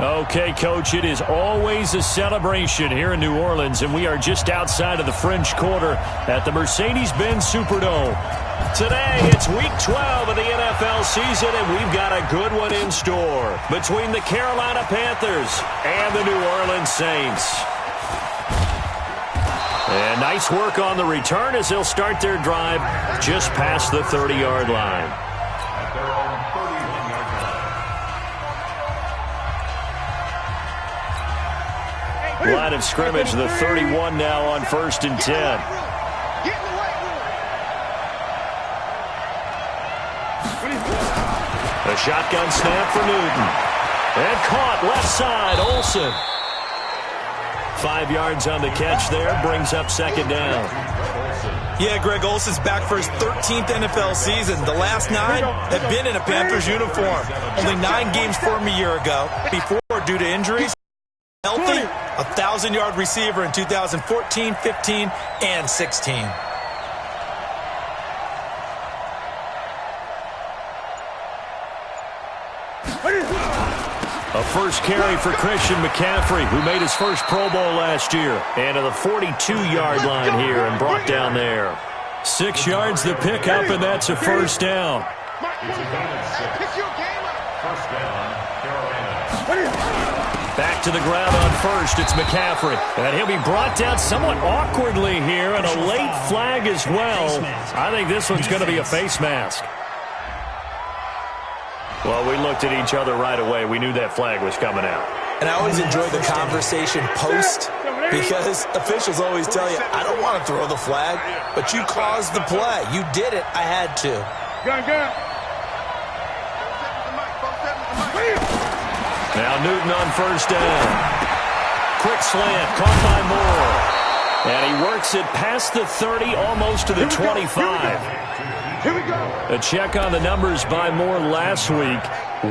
Okay, Coach, it is always a celebration here in New Orleans, and we are just outside of the French Quarter at the Mercedes-Benz Superdome. Today, it's week 12 of the NFL season, and we've got a good one in store between the Carolina Panthers and the New Orleans Saints. And nice work on the return as they'll start their drive just past the 30-yard line. Line of scrimmage, the 31 now on 1st and 10. A shotgun snap for Newton. And caught left side, Olsen. 5 yards on the catch there, brings up 2nd down. Yeah, Greg, Olsen's back for his 13th NFL season. The last 9 have been in a Panthers uniform. Only 9 games for him a year ago. Before, due to injuries, healthy, 1,000-yard receiver in 2014, 15, and 16. A first carry for Christian McCaffrey, who made his first Pro Bowl last year. And to the 42-yard line here and brought down there. 6 yards the pickup, and that's a first down. Back to the ground on first. It's McCaffrey. And he'll be brought down somewhat awkwardly here, and a late flag as well. I think this one's going to be a face mask. Well, we looked at each other right away. We knew that flag was coming out. And I always enjoy the conversation post because officials always tell you, I don't want to throw the flag, but you caused the play. You did it. I had to. Now Newton on first down. Quick slant, caught by Moore. And he works it past the 30, almost to the 25. Here we go. A check on the numbers by Moore last week.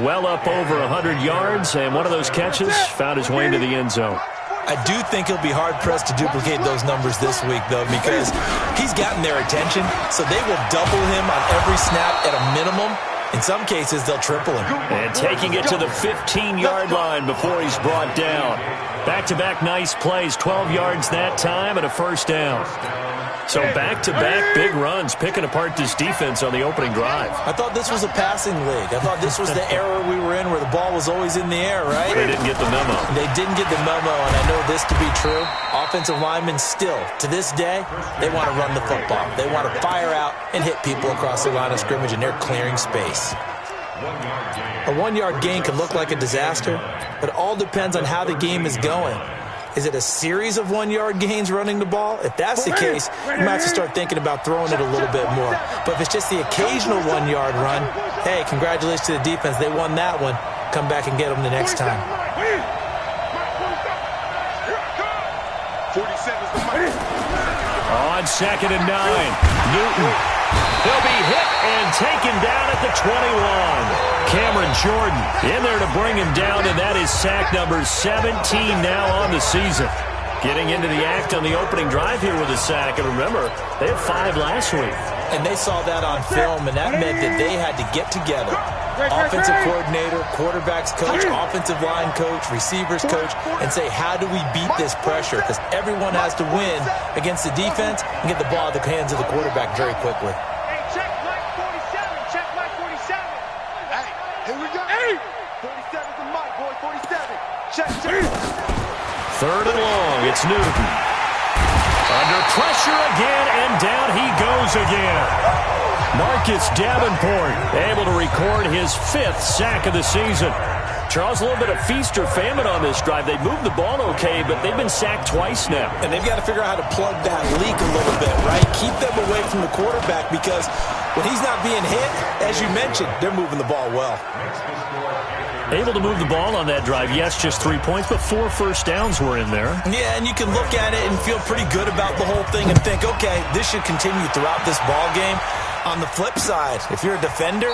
Well up over 100 yards, and one of those catches found his way into the end zone. I do think he'll be hard-pressed to duplicate those numbers this week, though, because he's gotten their attention, so they will double him on every snap at a minimum. In some cases, they'll triple him. And taking it to the 15-yard line before he's brought down. Back-to-back nice plays, 12 yards that time and a first down. So back-to-back big runs, picking apart this defense on the opening drive. I thought this was a passing league. I thought this was the era we were in where the ball was always in the air, right? They didn't get the memo. They didn't get the memo, and I know this to be true. Offensive linemen still, to this day, they want to run the football. They want to fire out and hit people across the line of scrimmage, and they're clearing space. A 1-yard gain could look like a disaster, but it all depends on how the game is going. Is it a series of 1-yard gains running the ball? If that's the case, you might have to start thinking about throwing it a little bit more. But if it's just the occasional 1-yard run, hey, congratulations to the defense. They won that one. Come back and get them the next time. On 2nd and 9, Newton. He'll be hit and taken down at the 21. Cameron Jordan in there to bring him down, and that is sack number 17 now on the season. Getting into the act on the opening drive here with a sack. And remember, they had 5 last week. And they saw that on film, and that meant that they had to get together. Offensive coordinator, quarterbacks coach, offensive line coach, receivers coach, and say, how do we beat this pressure? Because everyone has to win against the defense and get the ball out of the hands of the quarterback very quickly. Third and long, it's Newton. Under pressure again, and down he goes again. Marcus Davenport able to record his 5th sack of the season. Charles, a little bit of feast or famine on this drive. They moved the ball okay, but they've been sacked twice now. And they've got to figure out how to plug that leak a little bit, right? Keep them away from the quarterback because when he's not being hit, as you mentioned, they're moving the ball well. Able to move the ball on that drive. Yes, just 3 points, but 4 first downs were in there. Yeah, and you can look at it and feel pretty good about the whole thing and think, okay, this should continue throughout this ball game. On the flip side, if you're a defender,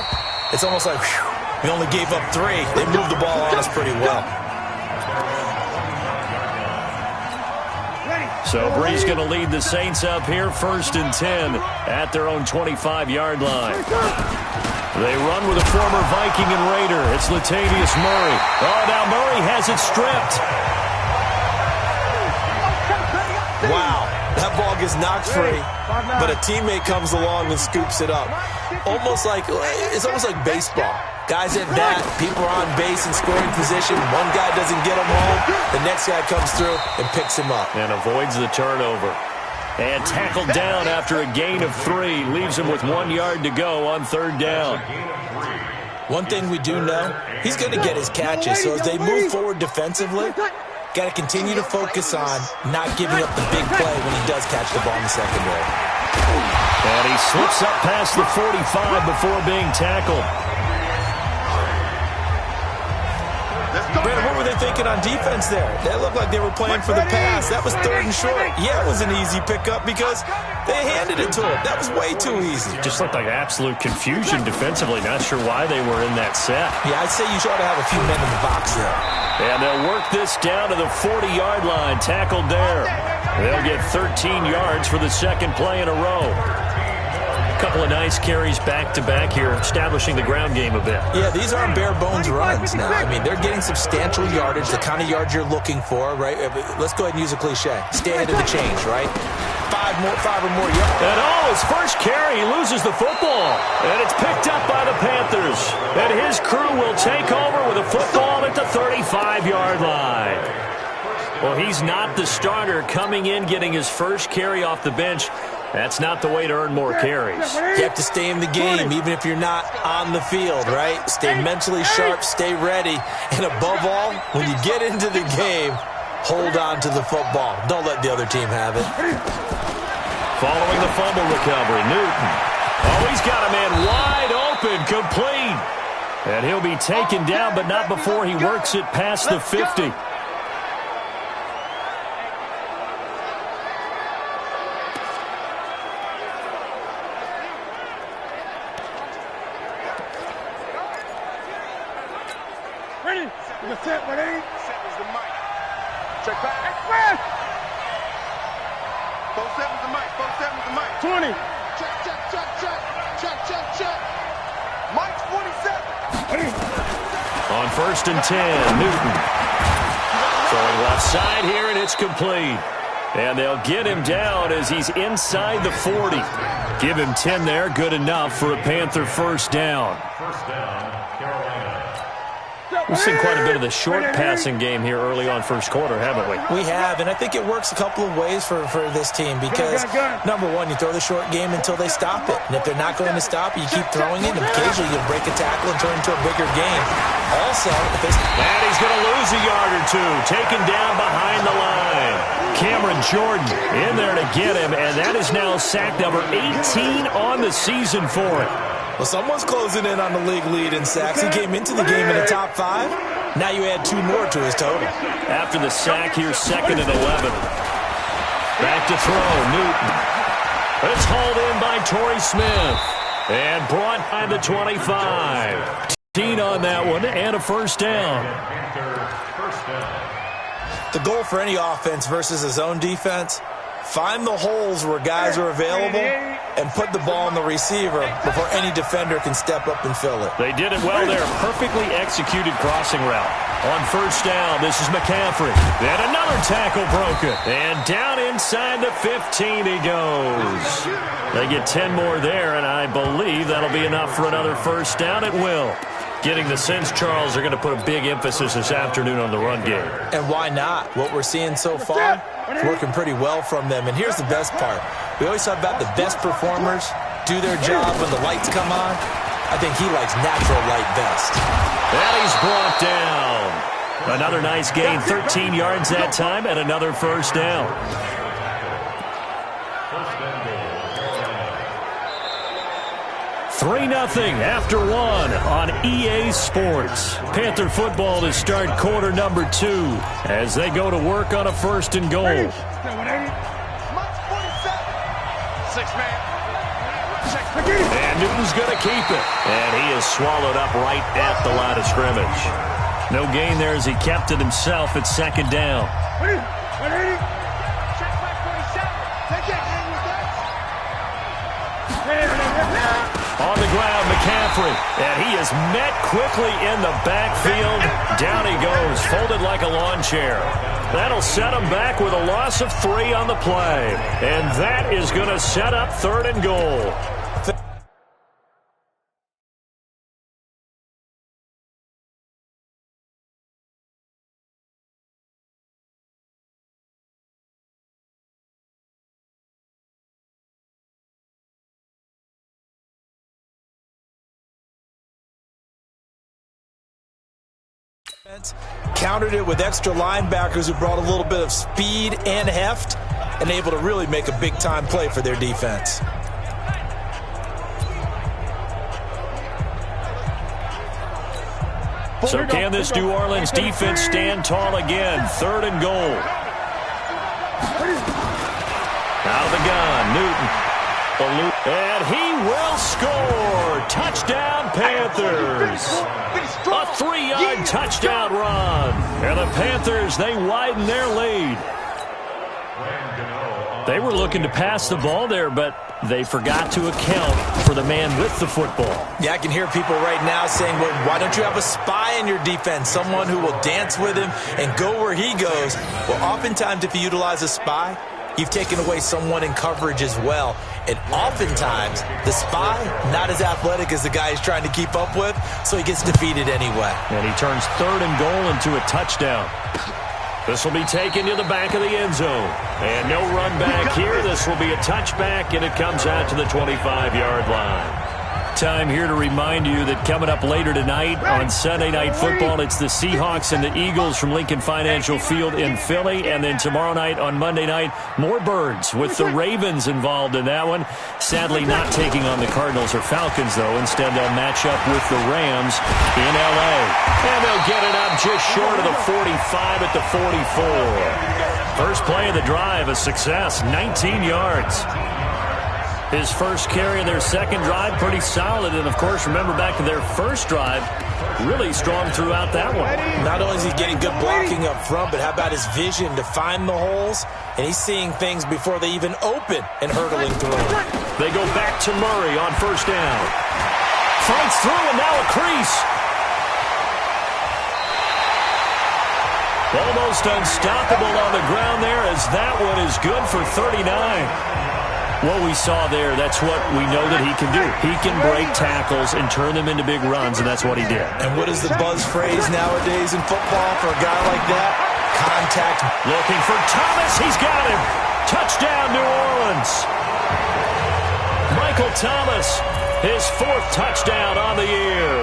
it's almost like, whew, we only gave up 3. They moved the ball on us pretty well. So Bree's going to lead the Saints up here, 1st and 10 at their own 25-yard line. They run with a former Viking and Raider. It's Latavius Murray. Oh, now Murray has it stripped. Wow, that ball gets knocked free, but a teammate comes along and scoops it up. It's almost like baseball. Guys at bat, people are on base in scoring position. One guy doesn't get him home. The next guy comes through and picks him up. And avoids the turnover. And tackled down after a gain of 3. Leaves him with 1 yard to go on 3rd down. One thing we do know, he's going to get his catches. So as they move forward defensively, got to continue to focus on not giving up the big play when he does catch the ball in the secondary. And he slips up past the 45 before being tackled. Brandon, what were they thinking on defense there? That looked like they were playing for the pass. That was 3rd and short. Yeah, it was an easy pickup because they handed it to him. That was way too easy. Just looked like absolute confusion defensively. Not sure why they were in that set. Yeah, I'd say you ought to have a few men in the box there. And they'll work this down to the 40-yard line. Tackled there. They'll get 13 yards for the 2nd play in a row. A couple of nice carries back-to-back here, establishing the ground game a bit. Yeah, these aren't bare-bones runs now. I mean, they're getting substantial yardage, the kind of yards you're looking for, right? Let's go ahead and use a cliche. Stay ahead of the change, right? Five or more yards. And his first carry, he loses the football. And it's picked up by the Panthers. And his crew will take over with a football at the 35-yard line. Well, he's not the starter coming in, getting his first carry off the bench. That's not the way to earn more carries. You have to stay in the game, even if you're not on the field, right? Stay mentally sharp, stay ready. And above all, when you get into the game, hold on to the football. Don't let the other team have it. Following the fumble recovery, Newton. Oh, he's got a man wide open, complete. And he'll be taken down, but not before he works it past the 50. Set with 8. Set was the mic. Check back. Express. 4-7 was the mic. 4-7 was the mic. 20. Check. Mike's 47. On 1st and 10, Newton. Throwing left side here, and it's complete. And they'll get him down as he's inside the 40. Give him 10 there, good enough for a Panther 1st down. We've seen quite a bit of the short passing game here early on 1st quarter, haven't we? We have, and I think it works a couple of ways for this team because, number one, you throw the short game until they stop it. And if they're not going to stop it, you keep throwing it, and occasionally you'll break a tackle and turn into a bigger game. Also, if they... And he's going to lose a yard or two, taken down behind the line. Cameron Jordan in there to get him, and that is now sack number 18 on the season for him. Well, someone's closing in on the league lead in sacks. He came into the game in the top 5. Now you add 2 more to his total. After the sack, here's 2nd and 11. Back to throw, Newton. It's hauled in by Torrey Smith. And brought by the 25. 10 on that one, and a 1st down. The goal for any offense versus his own defense, find the holes where guys are available and put the ball on the receiver before any defender can step up and fill it. They did it well there. Perfectly executed crossing route. On 1st down, this is McCaffrey. And another tackle broken. And down inside the 15 he goes. They get 10 more there, and I believe that'll be enough for another 1st down. It will. Getting the sense, Charles, are going to put a big emphasis this afternoon on the run game. And why not? What we're seeing so far, it's working pretty well from them. And here's the best part. We always talk about the best performers do their job when the lights come on. I think he likes natural light best. And he's brought down. Another nice gain, 13 yards that time, and another 1st down. 3-0 after 1 on EA Sports. Panther football to start quarter number 2 as they go to work on a 1st and goal. And Newton's going to keep it. And he is swallowed up right at the line of scrimmage. No gain there as he kept it himself at 2nd down. On the ground, McCaffrey. And he is met quickly in the backfield. Down he goes, folded like a lawn chair. That'll set him back with a loss of 3 on the play. And that is going to set up 3rd and goal. Countered it with extra linebackers who brought a little bit of speed and heft and able to really make a big-time play for their defense. So can this New Orleans defense stand tall again? 3rd and goal. Out of the gun, Newton. And he will score. Touchdown, Panthers. A 3-yard touchdown run. And the Panthers, they widen their lead. They were looking to pass the ball there, but they forgot to account for the man with the football. Yeah, I can hear people right now saying, well, why don't you have a spy in your defense, someone who will dance with him and go where he goes? Well, oftentimes if you utilize a spy, you've taken away someone in coverage as well. And oftentimes, the spy, not as athletic as the guy he's trying to keep up with, so he gets defeated anyway. And he turns 3rd and goal into a touchdown. This will be taken to the back of the end zone. And no run back here. This will be a touchback, and it comes out to the 25-yard line. Time here to remind you that coming up later tonight on Sunday Night Football, it's the Seahawks and the Eagles from Lincoln Financial Field in Philly. And then tomorrow night on Monday night, more Birds with the Ravens involved in that one. Sadly not taking on the Cardinals or Falcons, though. Instead, they'll match up with the Rams in L.A. And they'll get it up just short of the 45 at the 44. First play of the drive, a success, 19 yards. His first carry of their second drive, pretty solid. And, of course, remember back to their first drive, really strong throughout that one. Not only is he getting good blocking up front, but how about his vision to find the holes? And he's seeing things before they even open and hurdling through them. They go back to Murray on first down. Fights through, and now a crease. Almost unstoppable on the ground there, as that one is good for 39. What we saw there, that's what we know that he can do. He can break tackles and turn them into big runs, and that's what he did. And what is the buzz phrase nowadays in football for a guy like that? Contact. Looking for Thomas. He's got him. Touchdown, New Orleans. Michael Thomas, his 4th touchdown on the year,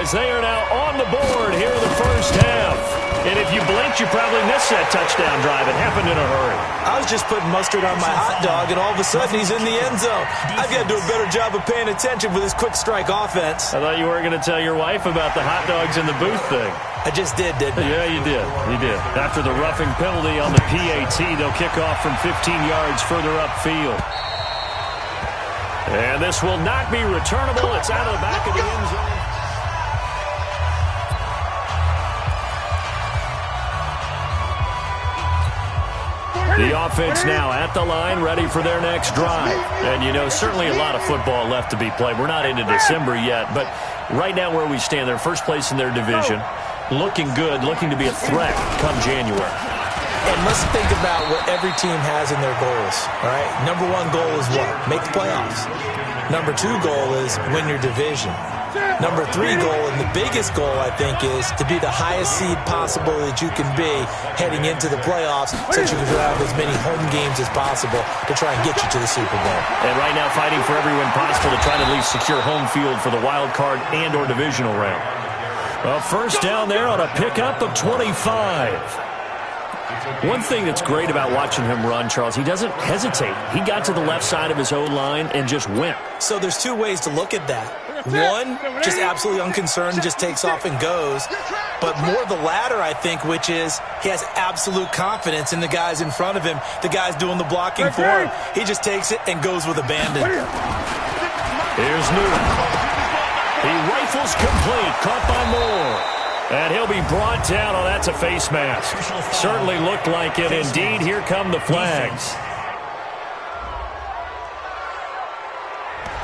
as they are now on the board here in the first half. And if you blinked, you probably missed that touchdown drive. It happened in a hurry. I was just putting mustard on my hot dog, and all of a sudden he's in the end zone. I've got to do a better job of paying attention with this quick strike offense. I thought you were going to tell your wife about the hot dogs in the booth thing. I just did, didn't I? Yeah, you did. You did. After the roughing penalty on the PAT, they'll kick off from 15 yards further upfield. And this will not be returnable. It's out of the back of the end zone. The offense now at the line, ready for their next drive. And, you know, certainly a lot of football left to be played. We're not into December yet, but right now where we stand, they're first place in their division, looking good, looking to be a threat come January. And let's think about what every team has in their goals, all right? Number 1 goal is what? Make the playoffs. Number 2 goal is win your division. Number 3 goal, and the biggest goal, I think, is to be the highest seed possible that you can be heading into the playoffs so that you can have as many home games as possible to try and get you to the Super Bowl. And right now fighting for every win possible to try to at least secure home field for the wild card and or divisional round. Well, first down there on a pickup of 25. One thing that's great about watching him run, Charles, he doesn't hesitate. He got to the left side of his O-line and just went. So there's 2 ways to look at that. One, just absolutely unconcerned, just takes off and goes. But more the latter, I think, which is he has absolute confidence in the guys in front of him, the guys doing the blocking for him. He just takes it and goes with abandon. Here's Newton. He rifles complete, caught by Moore. And he'll be brought down. Oh, that's a face mask. Certainly looked like it. Indeed, here come the flags.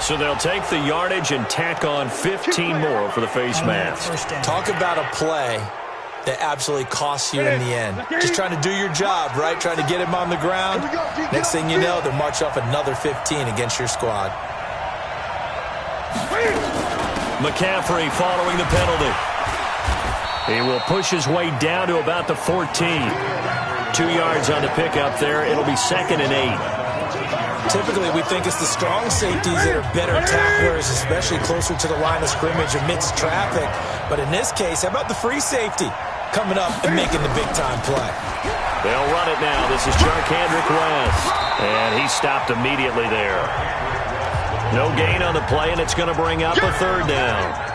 So they'll take the yardage and tack on 15 more for the face mask. Talk about a play that absolutely costs you in the end. Just trying to do your job, right? Trying to get him on the ground. Next thing you know, they'll march off another 15 against your squad. McCaffrey following the penalty. He will push his way down to about the 14. 2 yards on the pickup there. It'll be 2nd and 8. Typically, we think it's the strong safeties that are better tacklers, especially closer to the line of scrimmage amidst traffic. But in this case, how about the free safety coming up and making the big-time play? They'll run it now. This is Jarkandrick West. And he stopped immediately there. No gain on the play, and it's going to bring up a 3rd down.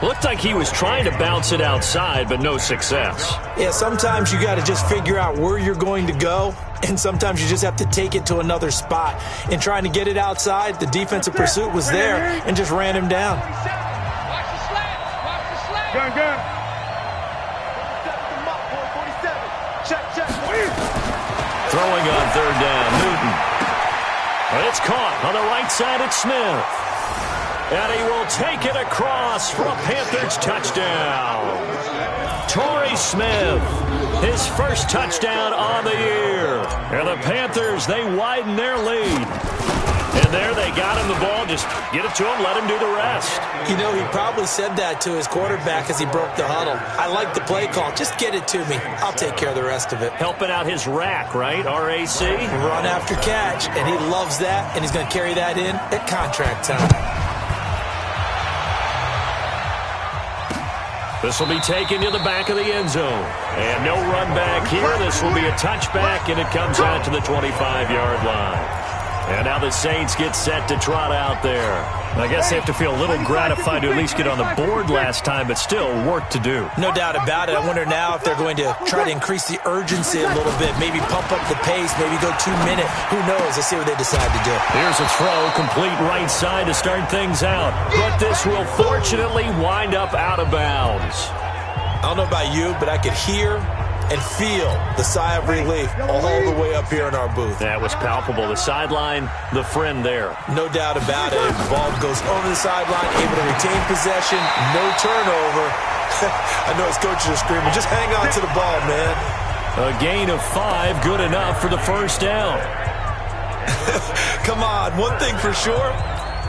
Looked like he was trying to bounce it outside, but no success. Yeah, sometimes you got to just figure out where you're going to go, and sometimes you just have to take it to another spot. In trying to get it outside, the defensive pursuit was there and just ran him down. Watch the slats. Watch the slats. Gun. Check. Throwing on 3rd down, Newton. It's caught on the right side at Smith. And he will take it across for a Panthers touchdown. Torrey Smith, his first touchdown on the year. And the Panthers, they widen their lead. And there they got him the ball. Just get it to him, let him do the rest. You know, he probably said that to his quarterback as he broke the huddle. I like the play call. Just get it to me. I'll take care of the rest of it. Helping out his rack, right? R-A-C? Run after catch, and he loves that, and he's going to carry that in at contract time. This will be taken to the back of the end zone. And no run back here. This will be a touchback, and it comes out to the 25-yard line. And now the Saints get set to trot out there. I guess they have to feel a little gratified to at least get on the board last time, but still work to do. No doubt about it. I wonder now if they're going to try to increase the urgency a little bit, maybe pump up the pace, maybe go 2-minute. Who knows? Let's see what they decide to do. Here's a throw, complete right side to start things out. But this will fortunately wind up out of bounds. I don't know about you, but I could hear and feel the sigh of relief all the way up here in our booth. That was palpable. The sideline, the friend there. No doubt about it. The ball goes over the sideline, able to retain possession, no turnover. I know his coaches are screaming, just hang on to the ball, man. A gain of 5, good enough for the first down. Come on, one thing for sure.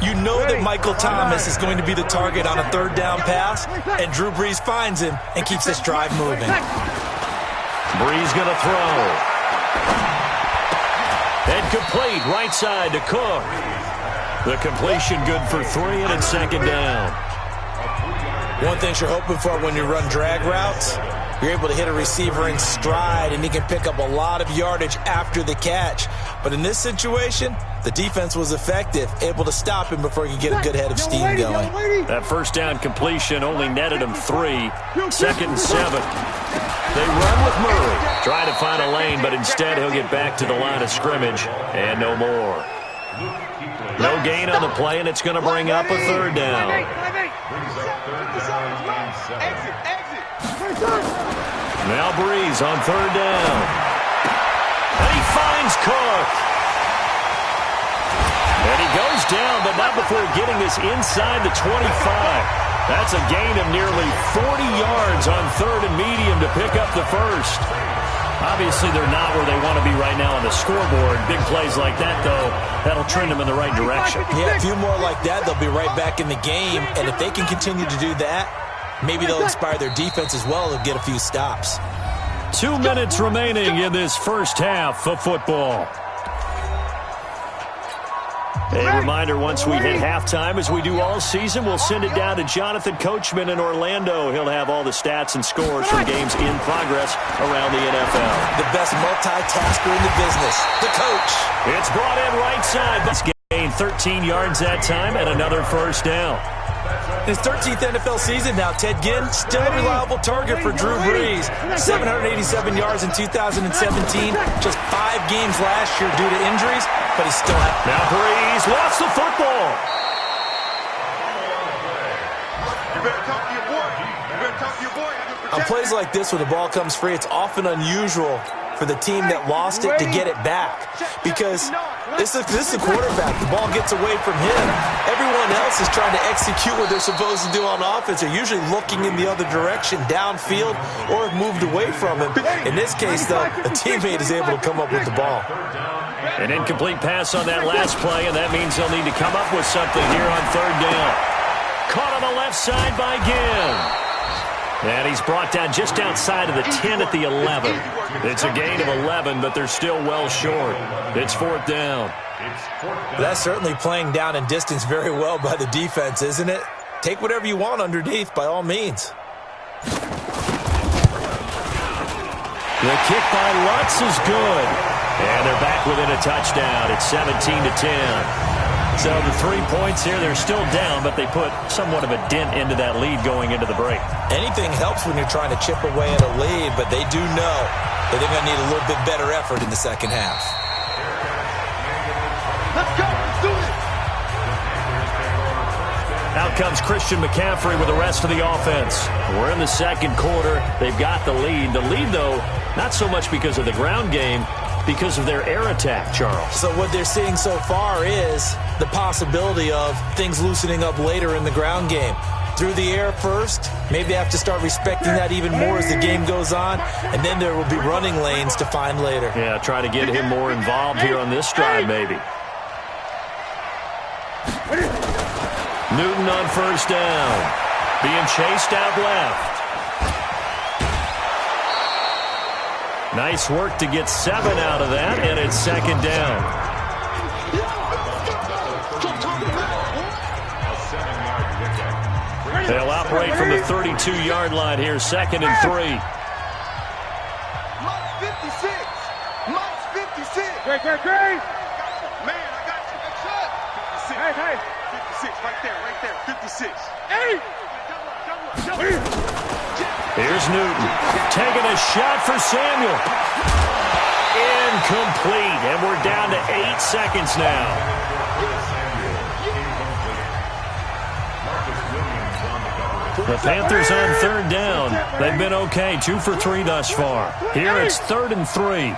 You know that Michael Thomas is going to be the target on a 3rd down pass, and Drew Brees finds him and keeps this drive moving. Brees going to throw. And complete, right side to Cook. The completion good for 3, and it's 2nd down. One thing you're hoping for when you run drag routes, you're able to hit a receiver in stride, and he can pick up a lot of yardage after the catch. But in this situation, the defense was effective, able to stop him before he could get a good head of steam going. That first down completion only netted him 3. 2nd and 7. They run with Murray, trying to find a lane, but instead he'll get back to the line of scrimmage, and no more. No gain on the play, and it's going to bring up a 3rd down. Now Brees on 3rd down. And he finds Cook. And he goes down, but not before getting this inside the 25. That's a gain of nearly 40 yards on 3rd and medium to pick up the first. Obviously, they're not where they want to be right now on the scoreboard. Big plays like that, though, that'll trend them in the right direction. Yeah, a few more like that, they'll be right back in the game. And if they can continue to do that, maybe they'll inspire their defense as well. They'll get a few stops. 2 minutes remaining in this first half of football. A reminder, once we hit halftime, as we do all season, we'll send it down to Jonathan Coachman in Orlando. He'll have all the stats and scores from games in progress around the NFL. The best multitasker in the business, the coach. It's brought in right side. Let's gain 13 yards that time and another first down. His 13th NFL season now, Ted Ginn, still a reliable target for Drew Brees. 787 yards in 2017, just 5 games last year due to injuries, but he's still out. Now Brees lost the football. You better talk to your boy. You better talk to your boy. On plays like this, when the ball comes free, it's often unusual for the team that lost it to get it back, because This is the quarterback. The ball gets away from him. Everyone else is trying to execute what they're supposed to do on offense. They're usually looking in the other direction, downfield, or have moved away from him. In this case, though, a teammate is able to come up with the ball. An incomplete pass on that last play, and that means they'll need to come up with something here on third down. Caught on the left side by Ginn. And he's brought down just outside of the 10 at the 11. It's a gain of 11, but they're still well short. It's fourth down. That's certainly playing down and distance very well by the defense, isn't it? Take whatever you want underneath, by all means. The kick by Lutz is good. And they're back within a touchdown. It's 17-10. So the 3 points here, they're still down, but they put somewhat of a dent into that lead going into the break. Anything helps when you're trying to chip away at a lead, but they do know that they're going to need a little bit better effort in the second half. Let's go. Let's do it. Out comes Christian McCaffrey with the rest of the offense. We're in the second quarter. They've got the lead. The lead, though, not so much because of the ground game, because of their air attack, Charles. So what they're seeing so far is the possibility of things loosening up later in the ground game. Through the air first, maybe they have to start respecting that even more as the game goes on, and then there will be running lanes to find later. Yeah, try to get him more involved here on this drive, maybe. Newton on first down. Being chased out left. Nice work to get 7 out of that, and it's second down. They'll operate from the 32-yard line here, 2nd and 3. Minus 56. Minus 56. Great, great, great. Man, I got you. Good shot. 56. Hey, hey. 56. Right there. 56. Hey. Here's Newton. Taking a shot for Samuel. Incomplete. And we're down to 8 seconds now. The Panthers on third down. They've been okay. 2 for 3 thus far. Here it's 3rd and 3.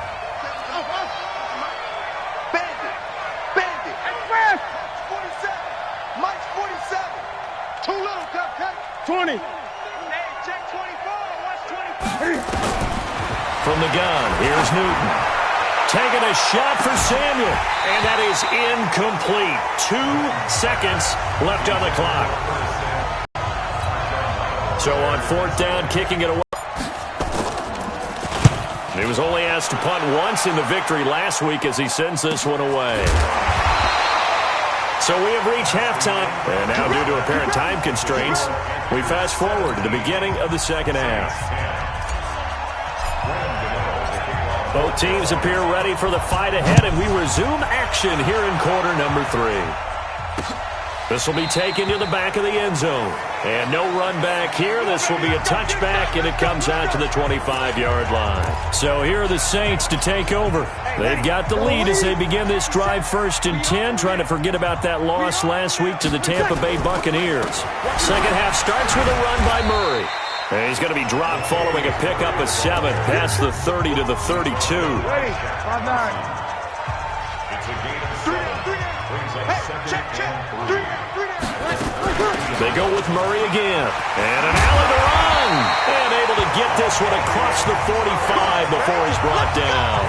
Bandit. 47. Mike's 47. Too little, cut. 20. Hey, check 24. Watch 25. From the gun, here's Newton. Taking a shot for Samuel. And that is incomplete. 2 seconds left on the clock. So on fourth down, kicking it away. He was only asked to punt once in the victory last week as he sends this one away. So we have reached halftime. And now due to apparent time constraints, we fast forward to the beginning of the second half. Both teams appear ready for the fight ahead, and we resume action here in quarter number 3. This will be taken to the back of the end zone. And no run back here. This will be a touchback, and it comes out to the 25-yard line. So here are the Saints to take over. They've got the lead as they begin this drive 1st and 10, trying to forget about that loss last week to the Tampa Bay Buccaneers. Second half starts with a run by Murray. And he's going to be dropped following a pickup of 7 past the 30 to the 32. Ready. 5-9. They go with Murray again. And an alley to run. And able to get this one across the 45 before he's brought down.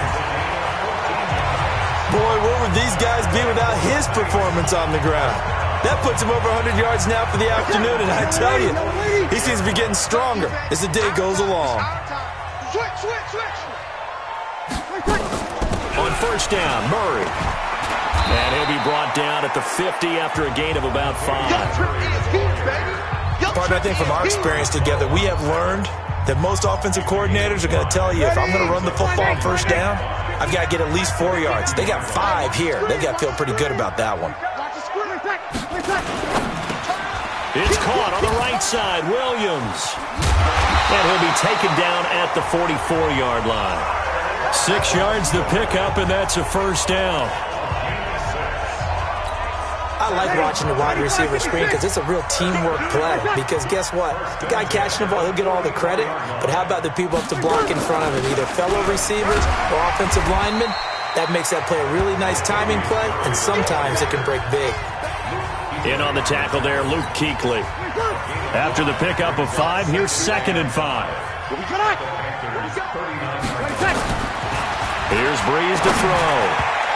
Boy, where would these guys be without his performance on the ground? That puts him over 100 yards now for the afternoon, and I tell you, he seems to be getting stronger as the day goes along. Switch. On first down, Murray. And he'll be brought down at the 50 after a gain of about 5. Partner, I think from our experience together, we have learned that most offensive coordinators are going to tell you, if I'm going to run the football on first down, I've got to get at least 4 yards. They got 5 here. They've got to feel pretty good about that one. It's caught on the right side, Williams. And he'll be taken down at the 44-yard line. 6 yards to pick up, and that's a first down. I like watching the wide receiver screen because it's a real teamwork play. Because guess what? The guy catching the ball, he'll get all the credit. But how about the people up to block in front of him, either fellow receivers or offensive linemen? That makes that play a really nice timing play, and sometimes it can break big. In on the tackle there, Luke Kuechly. After the pickup of 5, here's 2nd and 5. Here's Breeze to throw.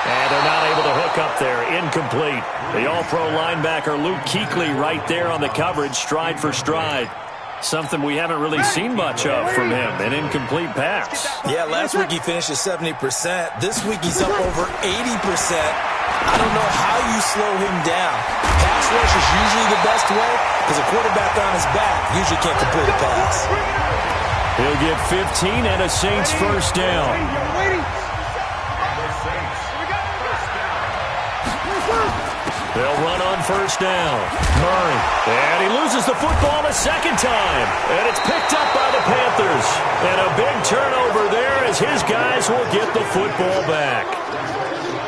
And they're not able to hook up there. Incomplete. The all-pro linebacker Luke Kuechly right there on the coverage, stride for stride. Something we haven't really seen much of from him, an incomplete pass. Yeah, last week he finished at 70%. This week he's up over 80%. I don't know how you slow him down. Pass rush is usually the best way because a quarterback on his back usually can't complete a pass. He'll get 15 and a Saints first down. They'll run on first down. Murray. And he loses the football a second time. And it's picked up by the Panthers. And a big turnover there as his guys will get the football back.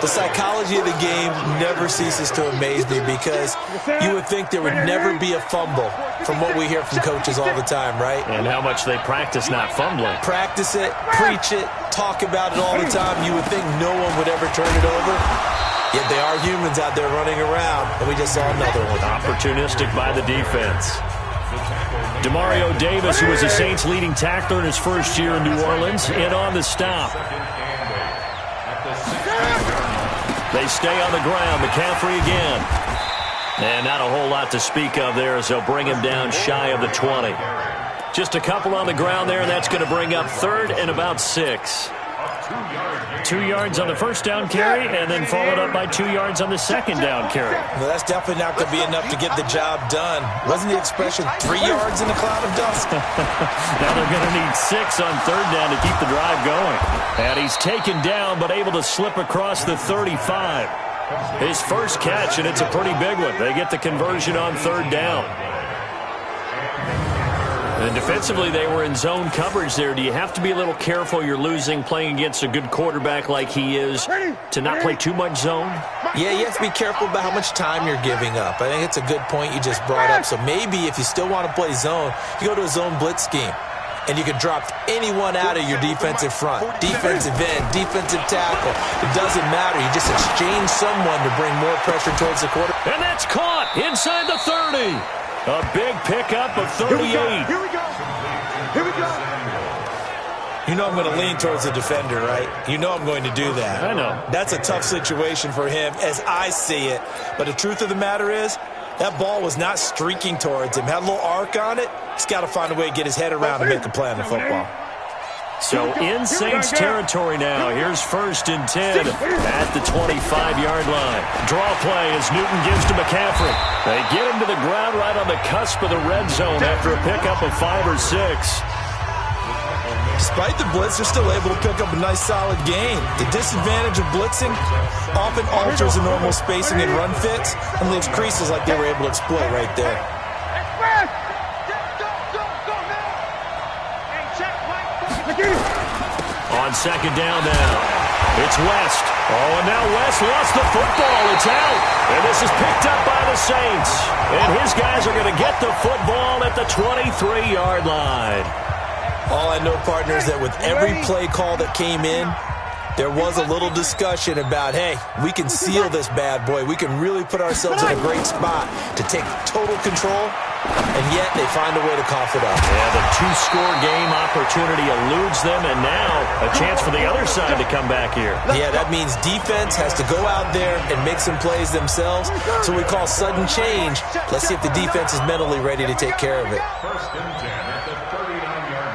The psychology of the game never ceases to amaze me because you would think there would never be a fumble from what we hear from coaches all the time, right? And how much they practice not fumbling. Practice it, preach it, talk about it all the time. You would think no one would ever turn it over. Yet they are humans out there running around, and we just saw another one. Opportunistic by the defense. Demario Davis, who was the Saints' leading tackler in his first year in New Orleans, in on the stop. They stay on the ground. McCaffrey again. And not a whole lot to speak of there as they'll bring him down shy of the 20. Just a couple on the ground there, and that's going to bring up 3rd and about 6. 2 yards on the first down carry, and then followed up by 2 yards on the second down carry. Well, that's definitely not going to be enough to get the job done. Wasn't the expression 3 yards in a cloud of dust? Now they're going to need 6 on 3rd down to keep the drive going. And he's taken down, but able to slip across the 35. His first catch, and it's a pretty big one. They get the conversion on 3rd down. And defensively, they were in zone coverage there. Do you have to be a little careful? You're losing, playing against a good quarterback like he is, to not play too much zone? Yeah, you have to be careful about how much time you're giving up. I think it's a good point you just brought up. So maybe if you still want to play zone, you go to a zone blitz scheme. And you can drop anyone out of your defensive front. Defensive end, defensive tackle. It doesn't matter. You just exchange someone to bring more pressure towards the quarter. And that's caught inside the 30. A big pickup of 38. Here we go. Here we go. You know I'm going to lean towards the defender, right? You know I'm going to do that. I know. That's a tough situation for him as I see it. But the truth of the matter is, that ball was not streaking towards him. Had a little arc on it. He's got to find a way to get his head around and make a play on the football. So in Saints territory now. Here's 1st and 10 at the 25-yard line. Draw play as Newton gives to McCaffrey. They get him to the ground right on the cusp of the red zone after a pickup of 5 or 6. Despite the blitz, they're still able to pick up a nice solid gain. The disadvantage of blitzing often alters the normal spacing and run fits and leaves creases like they were able to exploit right there. On 2nd down now, it's West. Oh, and now West lost the football. It's out. And this is picked up by the Saints. And his guys are going to get the football at the 23-yard line. All I know, partner, is that with every play call that came in, there was a little discussion about, hey, we can seal this bad boy. We can really put ourselves in a great spot to take total control, and yet they find a way to cough it up. Yeah, the 2-score game opportunity eludes them, and now a chance for the other side to come back here. Yeah, that means defense has to go out there and make some plays themselves. So we call sudden change. Let's see if the defense is mentally ready to take care of it.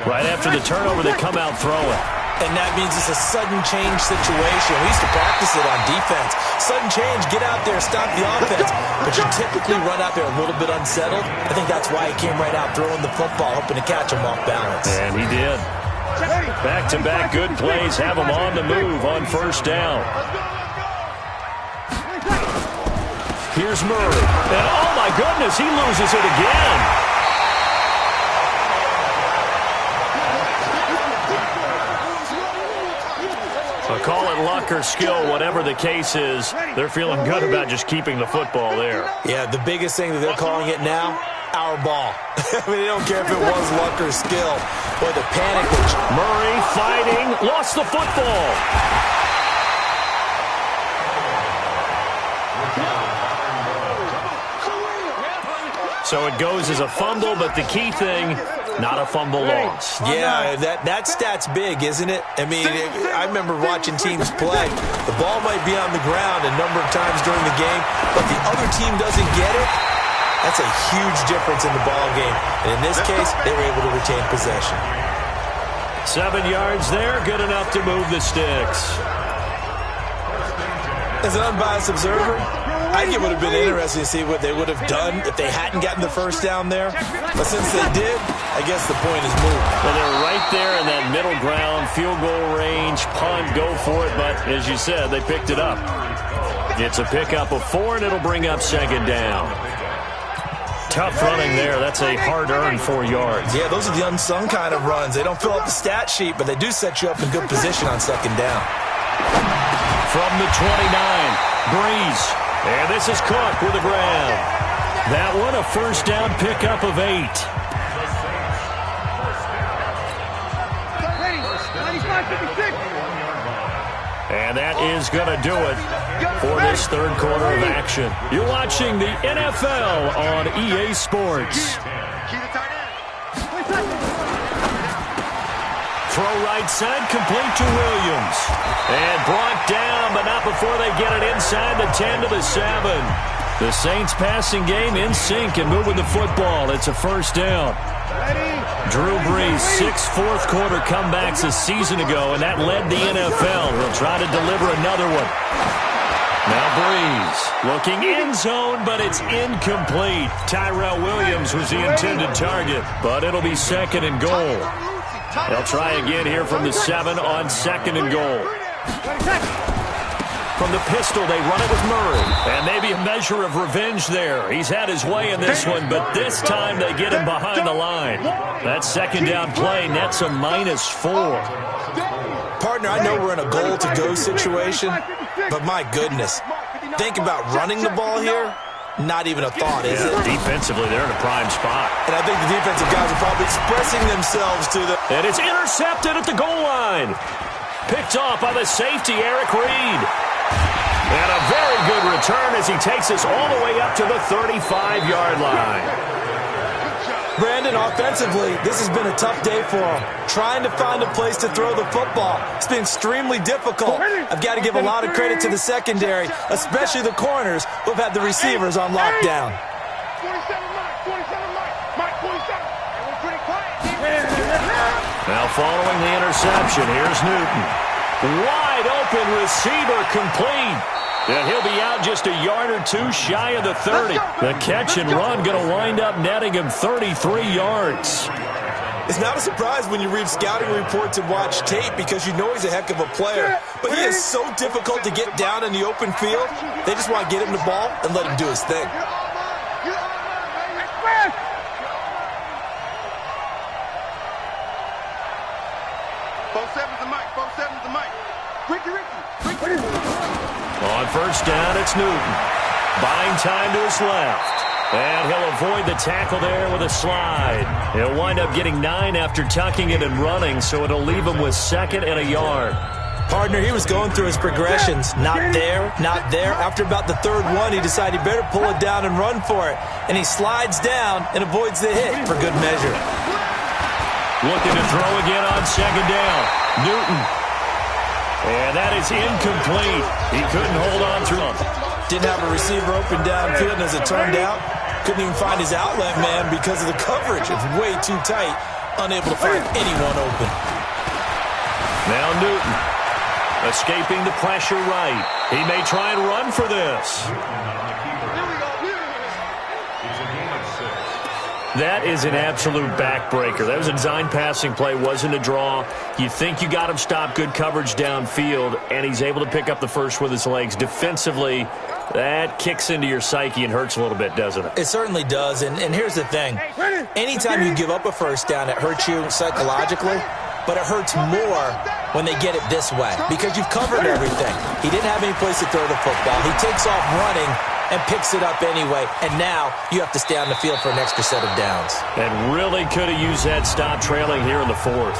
Right after the turnover, they come out throwing. And that means it's a sudden change situation. We used to practice it on defense. Sudden change, get out there, stop the offense. But you typically run out there a little bit unsettled. I think that's why he came right out throwing the football, hoping to catch him off balance. And he did. Back-to-back good plays have him on the move on 1st down. Here's Murray. And oh my goodness, he loses it again. Call it luck or skill, whatever the case is, they're feeling good about just keeping the football there. Yeah, the biggest thing that they're calling it now, our ball. I mean, they don't care if it was luck or skill. Boy, the panic. Murray fighting, lost the football. So it goes as a fumble, but the key thing, not a fumble loss. Yeah, that stat's big, isn't it? I mean, I remember watching teams play. The ball might be on the ground a number of times during the game, but the other team doesn't get it. That's a huge difference in the ball game. And in this case, they were able to retain possession. 7 yards there, good enough to move the sticks. As an unbiased observer, I think it would have been interesting to see what they would have done if they hadn't gotten the first down there. But since they did, I guess the point is moved. Well, they're right there in that middle ground, field goal range, punt, go for it. But as you said, they picked it up. It's a pickup of 4, and it'll bring up second down. Tough running there. That's a hard-earned 4 yards. Yeah, those are the unsung kind of runs. They don't fill up the stat sheet, but they do set you up in good position on second down. From the 29, Breeze. And this is Cook with a grab. That one, a first down pickup of 8. And that is going to do it for this third quarter of action. You're watching the NFL on EA Sports. Throw right side, complete to Williams. And brought down, but not before they get it inside the 10 to the 7. The Saints passing game in sync and moving the football. It's a first down. Drew Brees, 6 fourth-quarter comebacks a season ago, and that led the NFL. He'll try to deliver another one. Now Brees looking end zone, but it's incomplete. Tyrell Williams was the intended target, but it'll be second and goal. They'll try again here from the 7 on second and goal. From the pistol, they run it with Murray. And maybe a measure of revenge there. He's had his way in this one, but this time they get him behind the line. That second down play nets a -4. Partner, I know we're in a goal-to-go situation, but my goodness. Think about running the ball here. Not even a thought, is it? Defensively, they're in a prime spot. And I think the defensive guys are probably expressing themselves to the... And it's intercepted at the goal line. Picked off by the safety, Eric Reed. And a very good return as he takes us all the way up to the 35-yard line. Brandon, offensively, this has been a tough day for him. Trying to find a place to throw the football. It's been extremely difficult. I've got to give a lot of credit to the secondary, especially the corners who've had the receivers on lockdown. 27 Mike, 27. Now following the interception, here's Newton. Wide open receiver complete. And he'll be out just a yard or two shy of the 30. The catch and run going to wind up netting him 33 yards. It's not a surprise when you read scouting reports and watch tape because you know he's a heck of a player. But he is so difficult to get down in the open field. They just want to get him the ball and let him do his thing. On first down, it's Newton. Buying time to his left. And he'll avoid the tackle there with a slide. He'll wind up getting 9 after tucking it and running, so it'll leave him with second and a yard. Partner, he was going through his progressions. Not there, not there. After about the third one, he decided he better pull it down and run for it. And he slides down and avoids the hit for good measure. Looking to throw again on second down. Newton. And that is incomplete. He couldn't hold on to him. Didn't have a receiver open downfield, and as it turned out, couldn't even find his outlet man because of the coverage. It's way too tight. Unable to find anyone open. Now Newton. Escaping the pressure right. He may try and run for this. That is an absolute backbreaker. That was a design passing play, wasn't a draw. You think you got him stopped, good coverage downfield, and he's able to pick up the first with his legs. Defensively, that kicks into your psyche and hurts a little bit, doesn't it? It certainly does, and here's the thing. Anytime you give up a first down, it hurts you psychologically, but it hurts more when they get it this way because you've covered everything. He didn't have any place to throw the football. He takes off running and picks it up anyway, and now you have to stay on the field for an extra set of downs. And really could have used that stop trailing here in the fourth.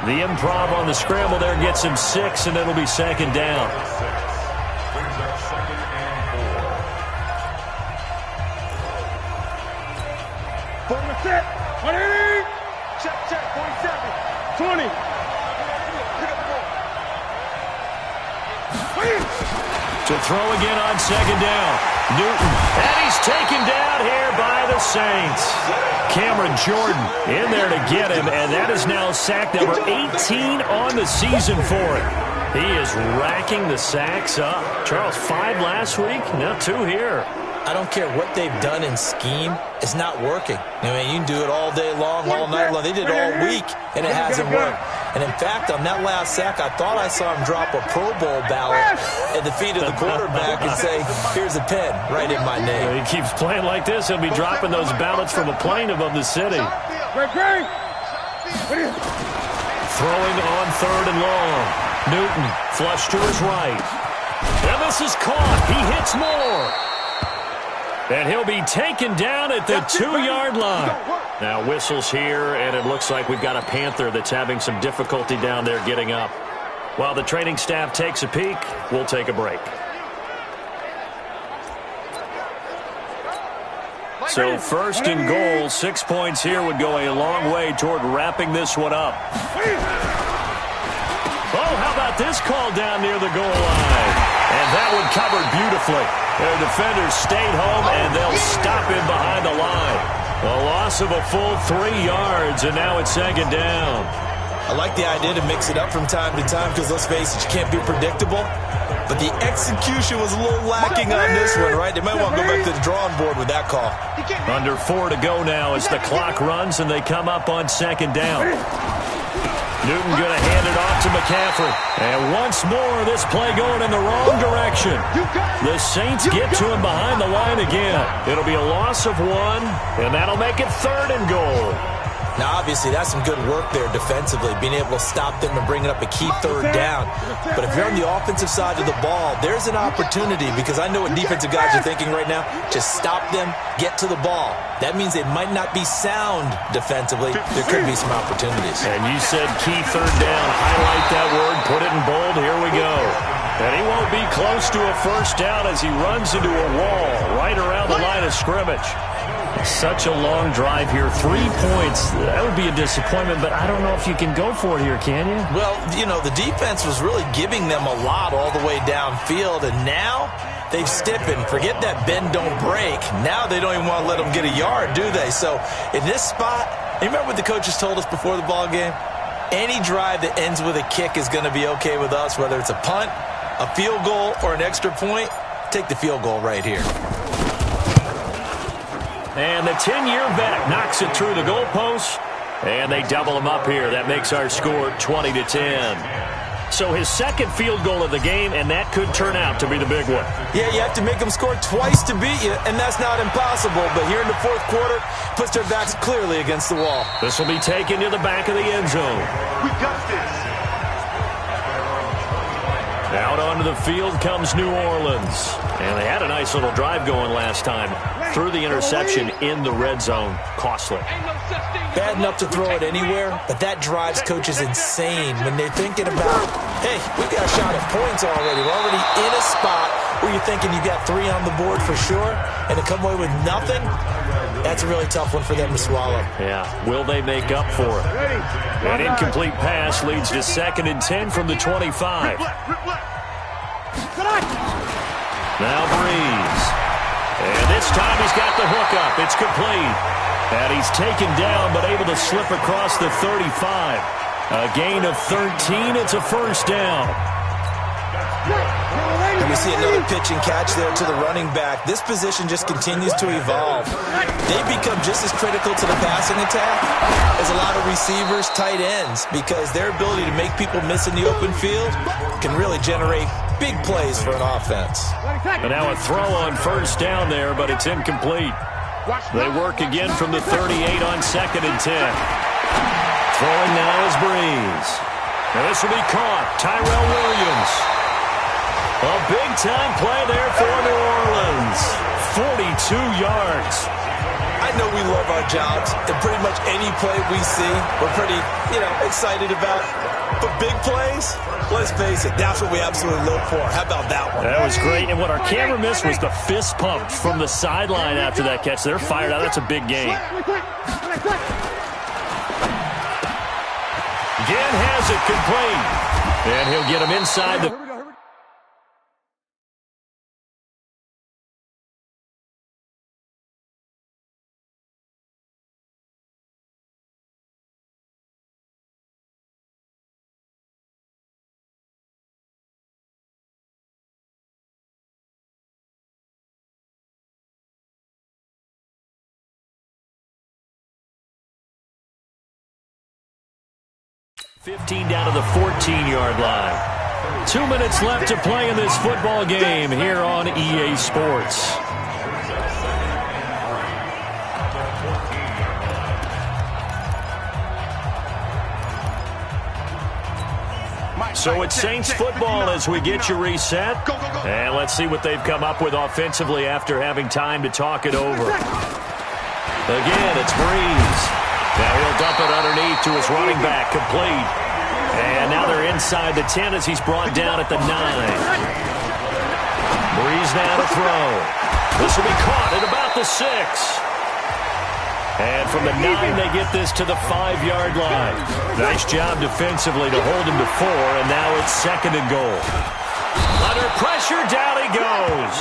The improv on the scramble there gets him 6, and it'll be second down. Set. 20. Check, 47. 20. Pick up the ball. To throw again on second down. Newton. And he's taken down here by the Saints. Cameron Jordan in there to get him, and that is now sack number 18 on the season for him. He is racking the sacks up. Charles, 5 last week, now 2 here. I don't care what they've done in scheme. It's not working. I mean, you can do it all day long, all night long. They did it all week, and it hasn't worked. And, in fact, on that last sack, I thought I saw him drop a Pro Bowl ballot at the feet of the quarterback and say, here's a pen, right in my name. He keeps playing like this. He'll be dropping those ballots from a plane above the city. Throwing on third and long. Newton, flush to his right. And this is caught. He hits more. And he'll be taken down at the 2-yard line. Now whistles here, and it looks like we've got a Panther that's having some difficulty down there getting up. While the training staff takes a peek, we'll take a break. So first and goal, 6 points here would go a long way toward wrapping this one up. Oh, how about this call down near the goal line? And that one covered beautifully. Their defenders stayed home, and they'll stop him behind the line. A loss of a full 3 yards, and now it's second down. I like the idea to mix it up from time to time because, let's face it, you can't be predictable. But the execution was a little lacking on this one, right? They might want to go back to the drawing board with that call. Under 4 to go now as the clock runs, and they come up on second down. Newton going to hand it off to McCaffrey. And once more, this play going in the wrong direction. The Saints get to him behind the line again. It'll be a loss of 1, and that'll make it third and goal. Now, obviously, that's some good work there defensively, being able to stop them and bringing up a key third down. But if you're on the offensive side of the ball, there's an opportunity because I know what defensive guys are thinking right now. Just stop them, get to the ball. That means they might not be sound defensively. There could be some opportunities. And you said key third down. Highlight that word, put it in bold. Here we go. And he won't be close to a first down as he runs into a wall right around the line of scrimmage. Such a long drive here. 3 points. That would be a disappointment, but I don't know if you can go for it here, can you? Well, you know, the defense was really giving them a lot all the way downfield, and now they've stiffened. Forget that bend, don't break. Now they don't even want to let them get a yard, do they? So in this spot, you remember what the coaches told us before the ball game? Any drive that ends with a kick is going to be okay with us, whether it's a punt, a field goal, or an extra point. Take the field goal right here. And the 10-year vet knocks it through the goalpost, and they double him up here. That makes our score 20-10. So his second field goal of the game, and that could turn out to be the big one. Yeah, you have to make them score twice to beat you, and that's not impossible. But here in the fourth quarter, puts their backs clearly against the wall. This will be taken to the back of the end zone. We got this. Out onto the field comes New Orleans. And they had a nice little drive going last time. Threw the interception in the red zone. Costly. Bad enough to throw it anywhere, but that drives coaches insane when they're thinking about, hey, we've got a shot at points already. We're already in a spot where you're thinking you got 3 on the board for sure, and to come away with nothing, that's a really tough one for them to swallow. Yeah, will they make up for it? An incomplete pass leads to 2nd and 10 from the 25. Now Breeze. And this time he's got the hook up. It's complete. And he's taken down but able to slip across the 35. A gain of 13. It's a first down. And we see another pitch and catch there to the running back. This position just continues to evolve. They become just as critical to the passing attack as a lot of receivers, tight ends, because their ability to make people miss in the open field can really generate big plays for an offense. And now a throw on first down there, but it's incomplete. They work again from the 38 on 2nd and 10. Throwing now is Breeze. Now this will be caught. Tyrell Williams. A big-time play there for New Orleans. 42 yards. I know we love our jobs, and pretty much any play we see, we're pretty, excited about. But big plays, let's face it, that's what we absolutely look for. How about that one? That was great, and what our camera missed was the fist pump from the sideline after that catch. They're fired out. That's a big game. Again has it complete, and he'll get him inside the... $15 down to the 14-yard line. 2 minutes left to play in this football game here on EA Sports. So it's Saints football as we get you reset. And let's see what they've come up with offensively after having time to talk it over. Again, it's Breeze. Now he'll dump it underneath to his running back, complete. And now they're inside the 10 as he's brought down at the 9. Breeze now to throw. This will be caught at about the 6. And from the 9, they get this to the 5-yard line. Nice job defensively to hold him to 4, and now it's 2nd and goal. Under pressure, down he goes.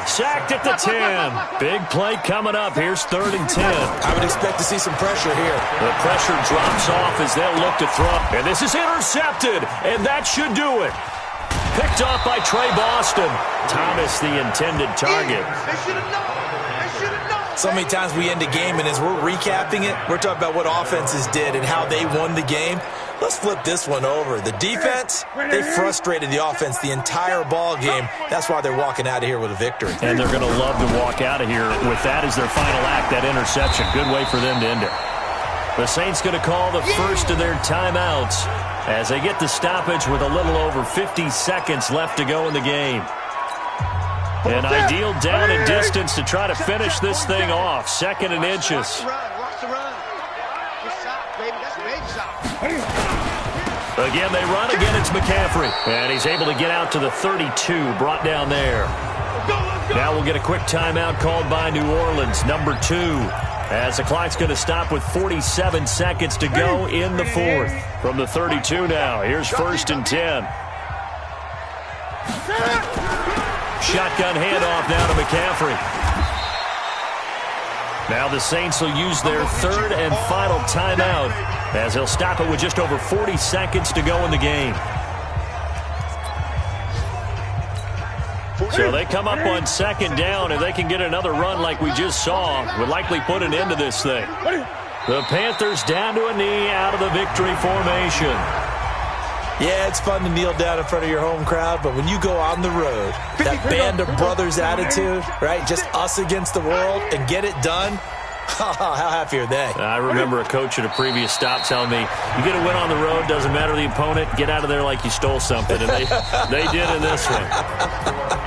Sacked at the 10. Big play coming up. Here's 3rd and 10. I would expect to see some pressure here. The pressure drops off as they'll look to throw. And this is intercepted, and that should do it. Picked off by Trey Boston. Thomas, the intended target. They should have known. They should have known. So many times we end a game, and as we're recapping it, we're talking about what offenses did and how they won the game. Let's flip this one over. The defense, they frustrated the offense the entire ball game. That's why they're walking out of here with a victory. And they're going to love to walk out of here with that as their final act, that interception. Good way for them to end it. The Saints going to call the first of their timeouts as they get the stoppage with a little over 50 seconds left to go in the game. An ideal down and distance to try to finish this thing off. 2nd and inches. Watch the run. Good shot, baby. That's a baby shot. Again, they run. Again, it's McCaffrey. And he's able to get out to the 32, brought down there. Now we'll get a quick timeout called by New Orleans, number 2. As the clock's going to stop with 47 seconds to go in the 4th. From the 32 now, here's 1st and 10. Shotgun handoff now to McCaffrey. Now the Saints will use their 3rd and final timeout as they'll stop it with just over 40 seconds to go in the game. So they come up on 2nd down, and they can get another run like we just saw. Would likely put an end to this thing. The Panthers down to a knee out of the victory formation. Yeah, it's fun to kneel down in front of your home crowd, but when you go on the road, that band of brothers attitude, right, just us against the world, and get it done, how happy are they? I remember a coach at a previous stop telling me, you get a win on the road, doesn't matter the opponent, get out of there like you stole something, and they did in this one.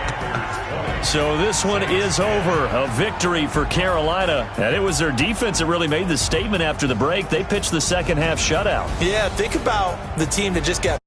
So this one is over. A victory for Carolina. And it was their defense that really made the statement after the break. They pitched the second half shutout. Yeah, think about the team that just got